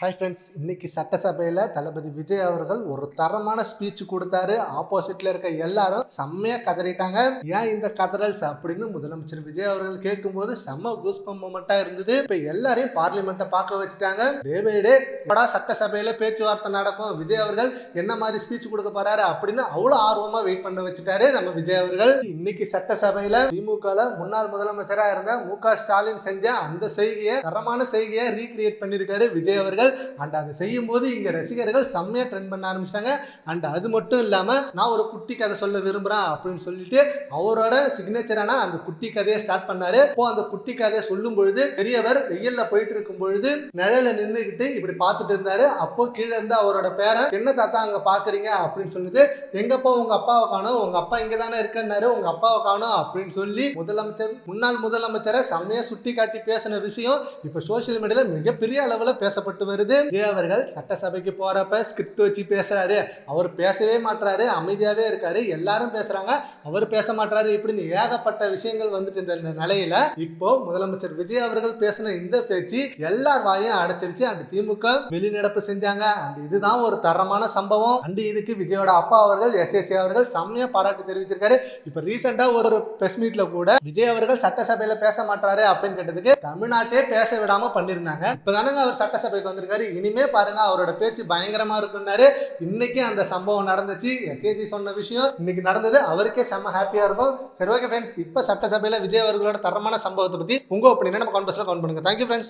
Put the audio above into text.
Hi friends, இன்னைக்கு சட்டசபையில் தளபதி விஜய் அவர்கள் ஒரு தரமான ஸ்பீச் கொடுத்தாரு. ஆப்போசிட்ல இருக்க எல்லாரும் செம்மையா கதறிட்டாங்க. ஏன் இந்த கதறல்ஸ் அப்படின்னு முதலமைச்சர் விஜய் அவர்கள் கேட்கும்போது செம்ம கூஸ்பம் மொமெண்டா இருந்தது. இப்ப எல்லாரையும் பார்லிமெண்ட்டை பார்க்க வச்சுட்டாங்க. டே பை டே சட்டசபையில பேச்சுவார்த்தை நடக்கும், விஜய் அவர்கள் என்ன மாதிரி ஸ்பீச் கொடுக்க போறாரு அப்படின்னு அவ்வளவு ஆர்வமா வெயிட் பண்ண வச்சுட்டாரு நம்ம விஜய் அவர்கள். இன்னைக்கு சட்டசபையில திமுக முன்னாள் முதலமைச்சரா இருந்த மு.க. ஸ்டாலின் செஞ்ச அந்த செய்தியை, தரமான செய்தியை ரீக்ரியேட் பண்ணிருக்காரு விஜய் அவர்கள். அண்ட் அதை செய்யும் போது இங்க ரசிகர்கள் செம்மையா ட்ரெண்ட் பண்ண ஆரம்பிச்சிட்டாங்க. அண்ட் அது மட்டும் இல்லாம நான் ஒரு குட்டி கதை சொல்ல விரும்புறேன் அப்படின்னு சொல்லிட்டு அவரோட சிக்னேச்சரான அந்த குட்டி கதையை ஸ்டார்ட் பண்ணாரு. இப்போ அந்த குட்டி கதையை சொல்லும் பொழுது பெரியவர் வெயில்ல போயிட்டு இருக்கும் பொழுது நிழல நின்றுகிட்டு இப்படி பார்த்துட்டு இருந்தாரு. அப்போ கீழே இருந்து அவரோட பேரன், என்ன தாத்தா அங்க பாக்குறீங்க அப்படின்னு சொல்லிட்டு, எங்கப்பா உங்க அப்பாவை காணும், உங்க அப்பா இங்க தானே இருக்கன்னாரு, உங்க அப்பாவை காணும் அப்படின்னு சொல்லி முன்னாள் முதலமைச்சரை செம்மையா சுட்டி காட்டி பேசின விஷயம் இப்ப சோசியல் மீடியால மிகப்பெரிய அளவுல பேசப்பட்டு வருது. விஜய் அவர்கள் சட்டசபைக்கு போறப்ப ஸ்கிரிப்ட் வச்சு பேசுறாரு. அவர் பேசவே மாட்டாரு, அமைதியாவே இருக்காரு. எல்லாரும் பேசுறாங்க, அவர் பேச மாட்டாரு. இப்படின்னு ஏகப்பட்ட விஷயங்கள் வந்துட்டு இந்த நிலையில இப்போ முதலமைச்சர் விஜய் அவர்கள் பேசின இந்த பேச்சு எல்லார் வாயும் அடைச்சிடுச்சு. அந்த திமுக வெளிநடப்பு செஞ்சாங்க. அந்த இதுதான் ஒரு தரமான சம்பவம். அண்ட் இதுக்கு விஜயோட அப்பா அவர்கள் எஸ்.ஏ.சி அவர்கள் செம்மையா பாராட்டு தெரிவிச்சிருக்காரு. இப்ப ரீசெண்டா ஒரு பிரஸ் மீட்ல கூட விஜய் அவர்கள் சட்டசபையில பேச மாட்டாரு அப்படின்னு கேட்டதுக்கு தமிழ்நாட்டே பேச விடாம பண்ணிருந்தாங்க. இப்பதானங்க அவர் சட்டசபைக்கு வந்திருக்காரு, இனிமே பாருங்க அவரோட பேச்சு பயங்கரமா இருக்குன்னாரு. இன்னைக்கு அந்த சம்பவம் நடந்துச்சு. எஸ்.ஏ.சி சொன்ன விஷயம் இன்னைக்கு நடந்தது. அவருக்கே செம்ம ஹாப்பியா இருக்கும். சரி, ஓகே ஃப்ரெண்ட்ஸ், இப்ப சட்டசபையில விஜய் அவர்களோட தரமான சம்பவத்தை பத்தி உங்க ஒப்பீனியனை நம்ம கமெண்ட் பாக்ஸ்ல கமெண்ட் பண்ணுங்க. Thank you friends.